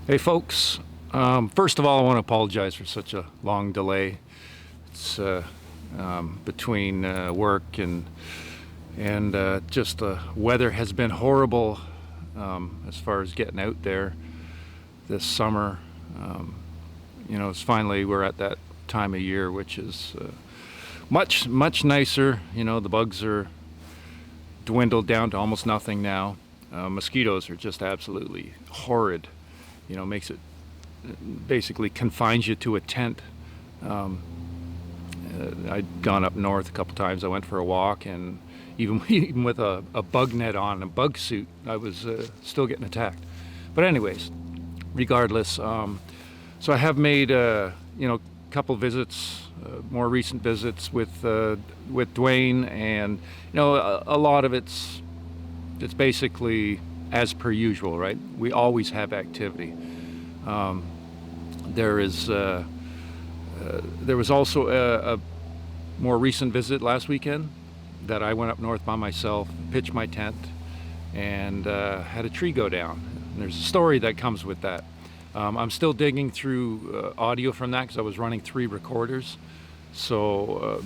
Hey folks, first of all, I want to apologize for such a long delay. It's between work and just the weather has been horrible as far as getting out there this summer. It's finally we're at that time of year which is much nicer. The bugs are dwindled down to almost nothing now. Mosquitoes are just absolutely horrid. Makes it basically confines you to a tent. I'd gone up north a couple times. I went for a walk, and even with a bug net on, a bug suit, I was still getting attacked. But anyways, regardless, so I have made a couple visits, more recent visits with Dwayne, and a lot of it's basically as per usual, right? We always have activity. There was also a more recent visit last weekend that I went up north by myself, pitched my tent, and had a tree go down. And there's a story that comes with that. I'm still digging through audio from that because I was running 3 recorders. So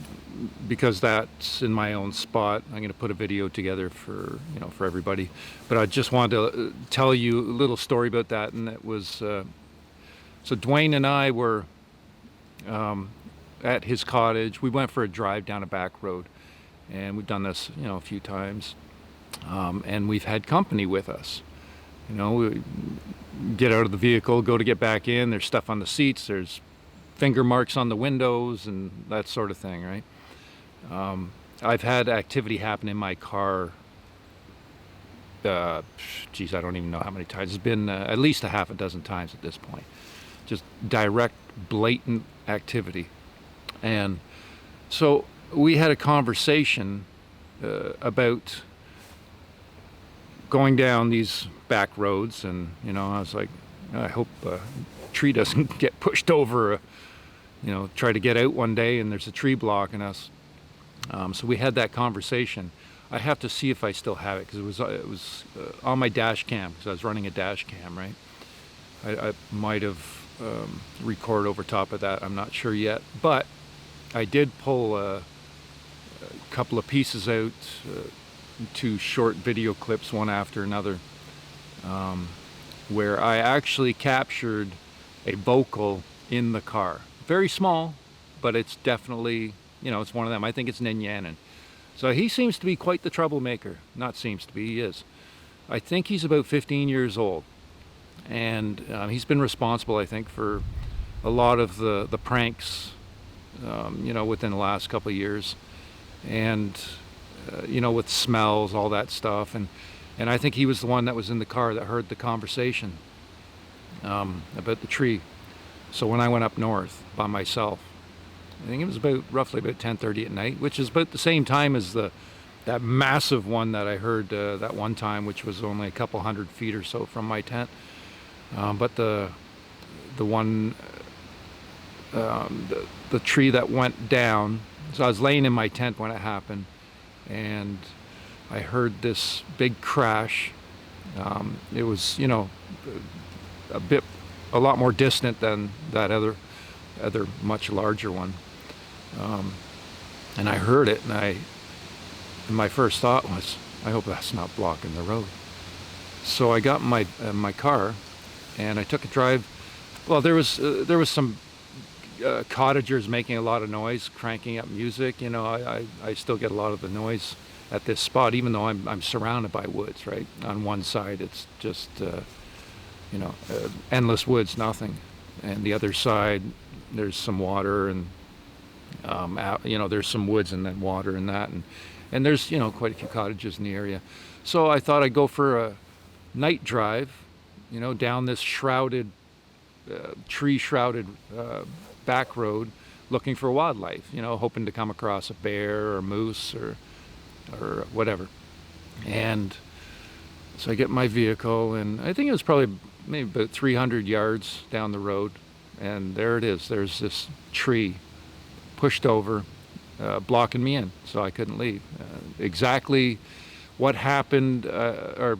because that's in my own spot, I'm going to put a video together for everybody. But I just wanted to tell you a little story about that, and it was so Dwayne and I were at his cottage. We went for a drive down a back road, and we've done this a few times, and we've had company with us. We get out of the vehicle, go to get back in. There's stuff on the seats. There's finger marks on the windows and that sort of thing, right? I've had activity happen in my car. I don't even know how many times. It's been at least a half a dozen times at this point. Just direct, blatant activity. And so we had a conversation about going down these back roads, and I was like, I hope a tree doesn't get pushed over. Try to get out one day and there's a tree blocking us. So we had that conversation. I have to see if I still have it because it was on my dash cam because I was running a dash cam, right? I might have recorded over top of that. I'm not sure yet, but I did pull a couple of pieces out, 2 short video clips, one after another, where I actually captured a vocal in the car. Very small, but it's definitely, it's one of them. I think it's Ninyanen. So he seems to be quite the troublemaker. Not seems to be, he is. I think he's about 15 years old. And he's been responsible, I think, for a lot of the pranks, within the last couple of years. And, with smells, all that stuff. And I think he was the one that was in the car that heard the conversation about the tree. So when I went up north by myself, I think it was roughly about 10:30 at night, which is about the same time as that massive one that I heard that one time, which was only a couple hundred feet or so from my tent. But the one, the tree that went down. So I was laying in my tent when it happened, and I heard this big crash. It was a lot more distant than that other much larger one, and I heard it, and my first thought was, I hope that's not blocking the road. So I got in my car, and I took a drive. Well, there was some cottagers making a lot of noise, cranking up music. I still get a lot of the noise at this spot, even though I'm surrounded by woods. Right on one side, it's just endless woods, nothing, and the other side there's some water, and there's some woods and then water and that, and there's quite a few cottages in the area. So I thought I'd go for a night drive, down this tree shrouded back road, looking for wildlife, hoping to come across a bear or moose or whatever. And so I get my vehicle, and I think it was probably maybe about 300 yards down the road, and there it is. There's this tree pushed over, blocking me in, so I couldn't leave. Exactly what happened, or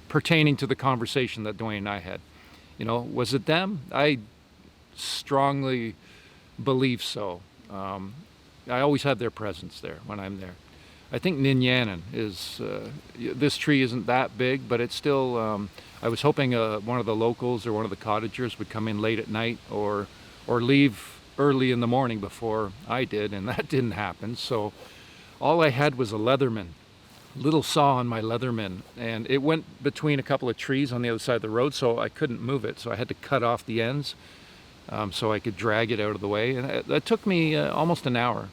pertaining to the conversation that Dwayne and I had. You know, was it them? I strongly believe so. I always have their presence there when I'm there. I think Ninyanan is, this tree isn't that big, but it's still, I was hoping one of the locals or one of the cottagers would come in late at night or leave early in the morning before I did, and that didn't happen. So all I had was a Leatherman, little saw on my Leatherman, and it went between a couple of trees on the other side of the road, so I couldn't move it. So I had to cut off the ends so I could drag it out of the way, and that took me almost an hour.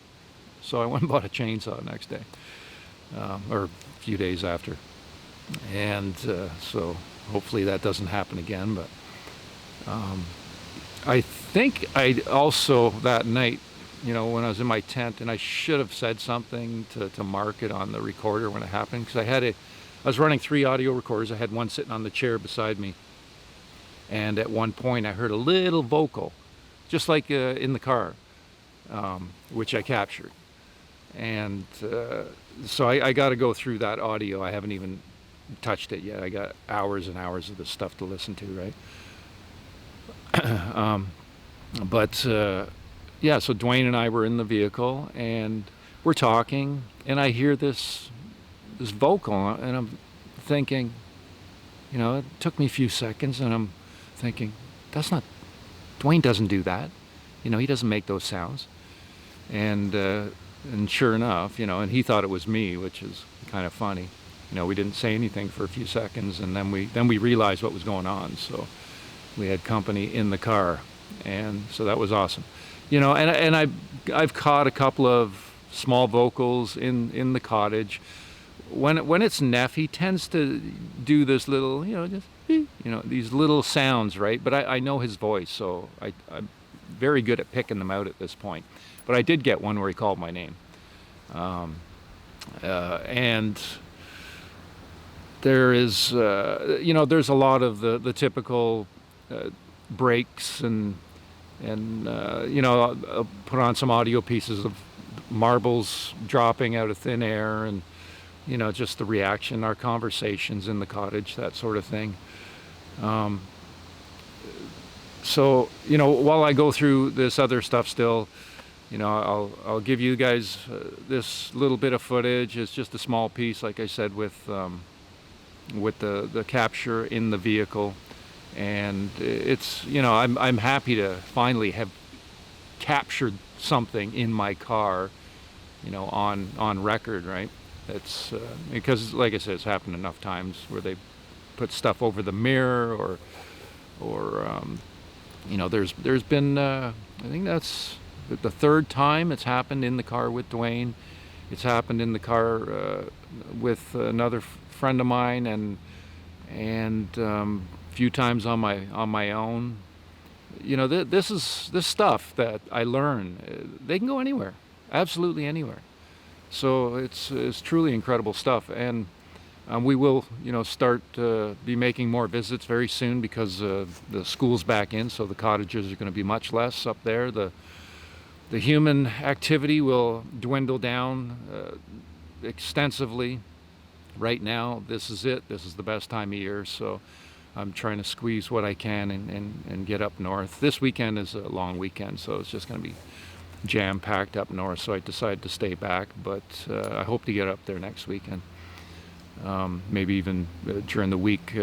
So I went and bought a chainsaw the next day, or a few days after. And so hopefully that doesn't happen again. But I think I also, that night, you know, when I was in my tent, and I should have said something to mark it on the recorder when it happened, because I was running 3 audio recorders. I had one sitting on the chair beside me. And at one point I heard a little vocal, just like in the car, which I captured. And so I got to go through that audio. I haven't even touched it yet. I got hours and hours of this stuff to listen to, right? But yeah, so Dwayne and I were in the vehicle and we're talking, and I hear this vocal, and I'm thinking, you know, it took me a few seconds, and I'm thinking, Dwayne doesn't do that. You know, he doesn't make those sounds. And sure enough, you know, and he thought it was me, which is kind of funny. You know, we didn't say anything for a few seconds, and then we realized what was going on. So we had company in the car, and so that was awesome. You know, and I've caught a couple of small vocals in the cottage. When it's Neff, he tends to do this little, you know, just, you know, these little sounds, right? But I know his voice, so I'm very good at picking them out at this point. But I did get one where he called my name. And there is, you know, there's a lot of the typical breaks and you know, I'll put on some audio pieces of marbles dropping out of thin air, and you know, just the reaction, our conversations in the cottage, that sort of thing. So, you know, while I go through this other stuff still, you know, I'll give you guys this little bit of footage. It's just a small piece, like I said, with the capture in the vehicle. And it's, you know, I'm happy to finally have captured something in my car, you know, on record, right? It's because, like I said, it's happened enough times where they put stuff over the mirror, or you know, there's been I think that's the 3rd time it's happened in the car with Dwayne. It's happened in the car with another friend of mine, and few times on my own. You know, this stuff that I learn. They can go anywhere, absolutely anywhere. So it's truly incredible stuff, and we will, you know, start be making more visits very soon, because the school's back in, so the cottages are going to be much less up there. The human activity will dwindle down extensively. Right now, this is it. This is the best time of year, so I'm trying to squeeze what I can and get up north. This weekend is a long weekend, so it's just going to be jam-packed up north, so I decided to stay back, but I hope to get up there next weekend. Maybe even during the week,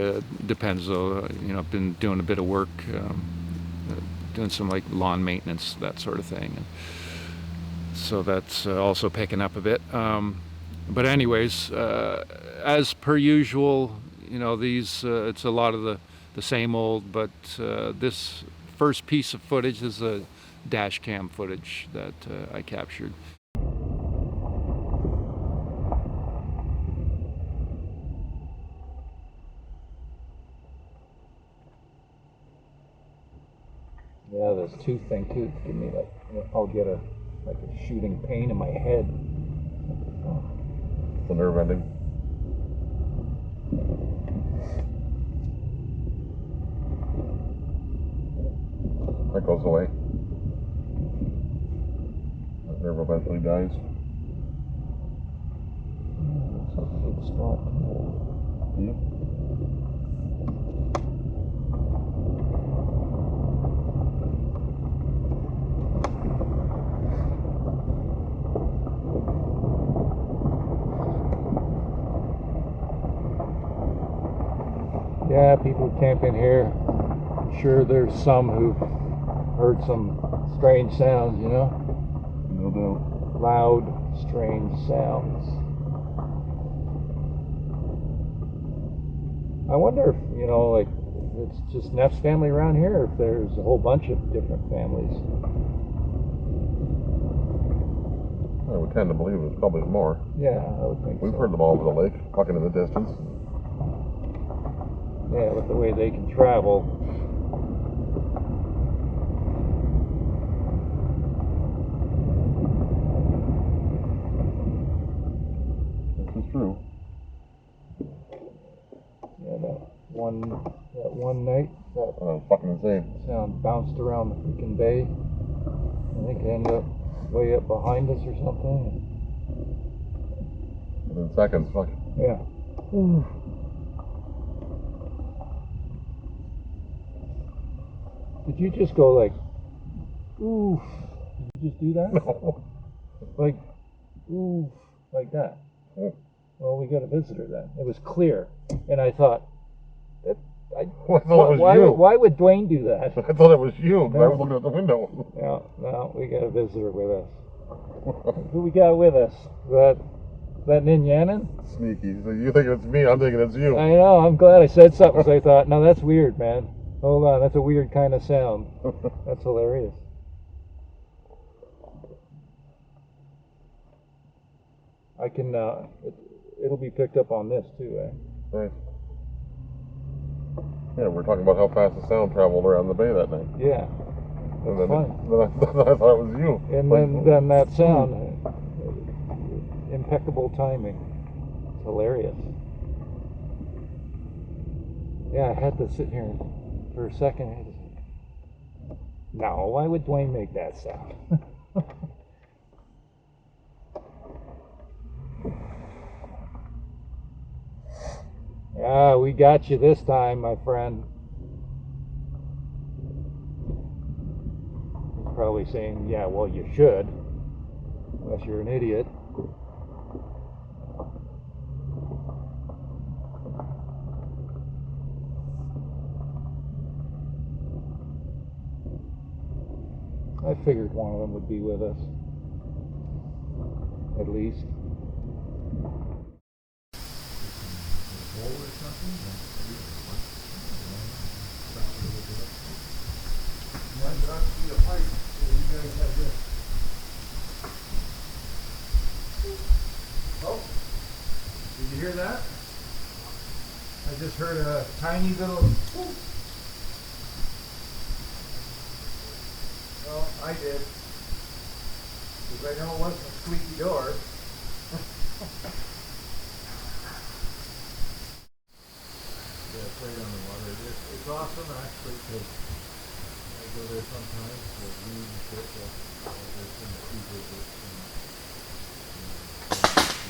depends though. You know, I've been doing a bit of work, doing some like lawn maintenance, that sort of thing, and so that's also picking up a bit. But anyways, as per usual, you know, these it's a lot of the same old, but this first piece of footage is a dash cam footage that I captured. Yeah, this tooth thing too, give me like, I'll get a shooting pain in my head. The nerve ending. That goes away. That nerve eventually dies. That's a big spot. Yep. got people camping here. I'm sure there's some who've heard some strange sounds, you know? No doubt. Loud, strange sounds. I wonder if, you know, like, it's just Neff's family around here, or if there's a whole bunch of different families. I would tend to believe there's probably more. Yeah, I would think We've so. heard them all over the lake, fucking in the distance. Yeah, with the way they can travel. This is true. Yeah, that one night, that Fucking insane. sound bounced around the freaking bay. I think it ended up way up behind us or something. Within seconds, fuck. Yeah. Ooh. Did you just go like, oof? Did you just do that? No. Like, oof, like that? Oh. Well, we got a visitor then. It was clear, and I thought, Well, I thought it was you. why would Dwayne do that? I thought it was you, 'cause I No. was looking out the window. No, we got a visitor with us. Who we got with us? That Ninyanan? Sneaky. So you think it's me, I'm thinking it's you. I know, I'm glad I said something, because I thought, no, that's weird, man. Hold on, that's a weird kind of sound. That's hilarious. I can, it'll be picked up on this too, eh? Nice. Yeah, we're talking about how fast the sound traveled around the bay that night. Yeah. And That's then, fine. then I thought it was you. And Like, then that sound, impeccable timing. It's hilarious. Yeah, I had to sit here for a second. I had to say, no, why would Dwayne make that sound? Ah, we got you this time, my friend. He's probably saying, yeah, well, you should, unless you're an idiot. I figured one of them would be with us, at least. Oh, did you hear that? I just heard a tiny little. Well, I did, because I know it wasn't a squeaky door. Yeah, played on the water. It's awesome, actually, because I go there sometimes to read and shit. There's some sea visits and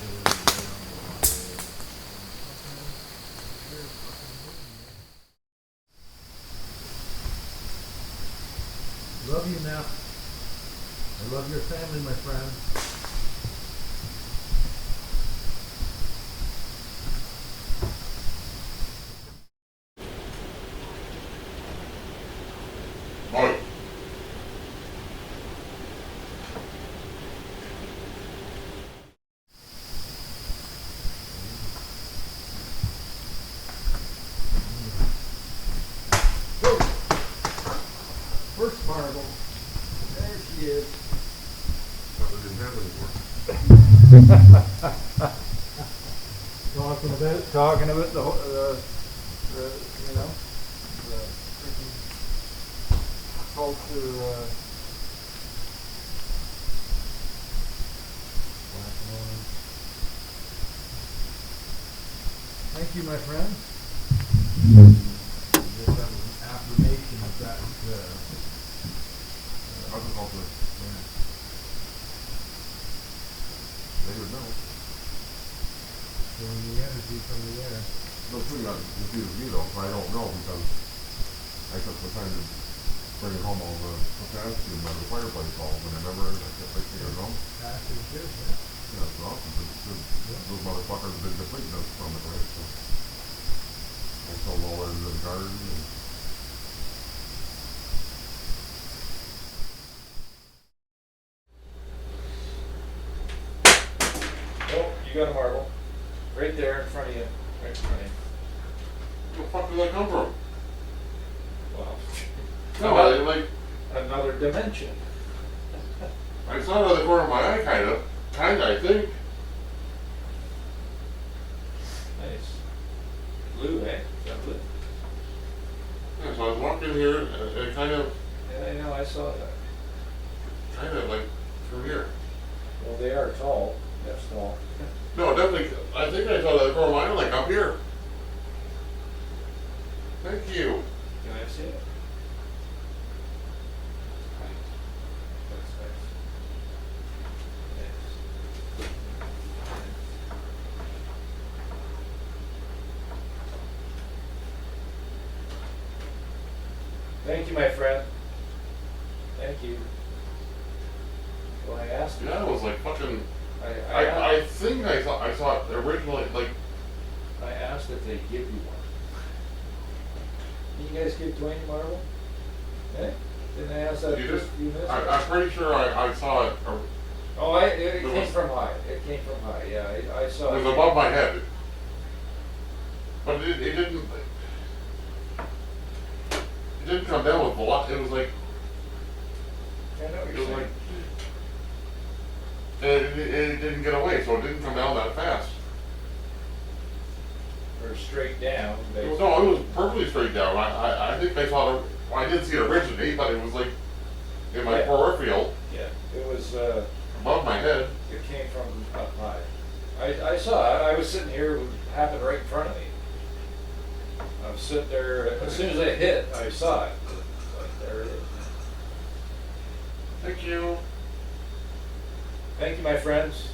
literally lay on the water. And sometimes it's very fucking moving, man. Love you, Neff. I love your family, my friend. Mike. First marble. There she is. Probably didn't have any more. Talking about the you know, the freaking culture, black noise. Thank you, my friend. That was an affirmation of that, Agriculture. They would know. feeling the energy from the air. No, true, not confused me though. I don't know because I took the time to bring it home all the potassium out of the fireplace bulb, and I remember I kept fixing it home. That's as good, yeah. Yeah, it's awesome. Those motherfuckers have been depleting us from it, right? So. I still mow into the garden and Oh, you got a marble. Right there in front of you. Right in front of you. where the fuck did that come from? Wow. No, I, like, Another dimension. I saw it out of the corner of my eye, kinda, I think. Nice. Blue, eh? Is that blue? Yeah, so I was walking here, and it kind of Yeah, I know, I saw that. like, from here. Well, they are tall. That's tall. No, definitely, I think I saw it out of the corner of my eye, like, up here. Thank you. Can I see it? That's nice. Thank you, my friend. Thank you. Well, I asked you. Yeah, it was like fucking, I I think I saw it originally, like, I asked if they give you one. You guys give Dwayne a marble? Eh? Didn't I ask that you just just, a few minutes ago? I'm pretty sure I saw it, Oh, it It came was- from high. It came from high. Yeah, I saw it it. was above my head. But it didn't come down with velocity, it was like, I know what it you're was saying. like, it didn't get away, so it didn't come down that fast. Or straight down. It was, no, it was perfectly straight down. I think I saw it, well, I didn't see it originate, but it was like in my Yeah. peripheral, Yeah, it was. above my head. It came from up high. I saw it. I was sitting here. It happened right in front of me. I was sitting there. As soon as it hit, I saw it. Like, there it is. Thank you. Thank you, my friends.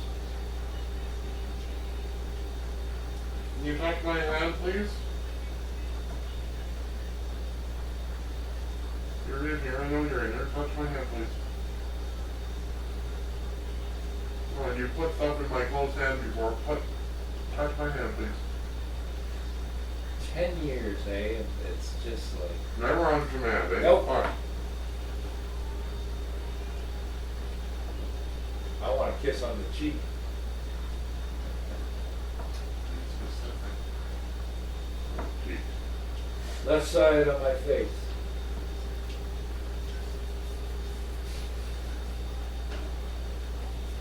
Can you touch my hand, please? You're in here, I know you're in there. Touch my hand, please. Come on, you put stuff in my closed hand before. Touch my hand, please. 10 years, eh? And it's just like. Never on command, eh? Nope. Fuck. I want a kiss on the cheek. Gee. Left side of my face.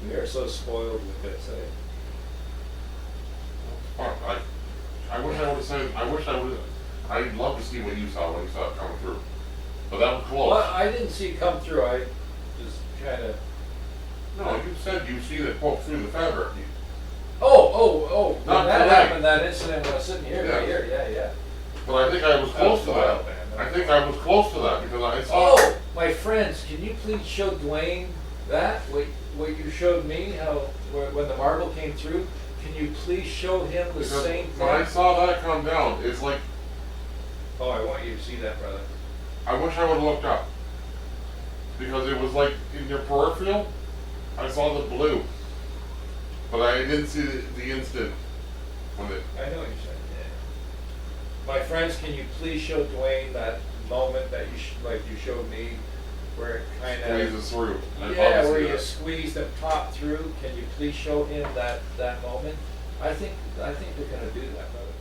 We are so spoiled with this, eh? Fuck, I wish I would've said, I'd love to see what you saw when you saw it coming through. But that was close. Well, I didn't see it come through. I just kind of. No, you said you see it poke through the fabric. Oh! When Not that tonight. happened, that incident when I was sitting here, Yeah. right here, yeah. But I think I was close to wild, that. man. I think I was close to that because I saw. Oh, my friends, can you please show Dwayne that? What you showed me, how when the marble came through? Can you please show him the Because same when I thing? saw that come down, it's like, Oh, I want you to see that, brother. I wish I would've looked up. Because it was like, in your peripheral, I saw the blue. But I didn't see the instant when it, I know what you're saying. Yeah. My friends, can you please show Dwayne that moment that like you showed me, where it kind of squeezes through. I'd love yeah, to see where you that. squeezed and popped through. Can you please show him that moment? I think they're gonna do that, brother.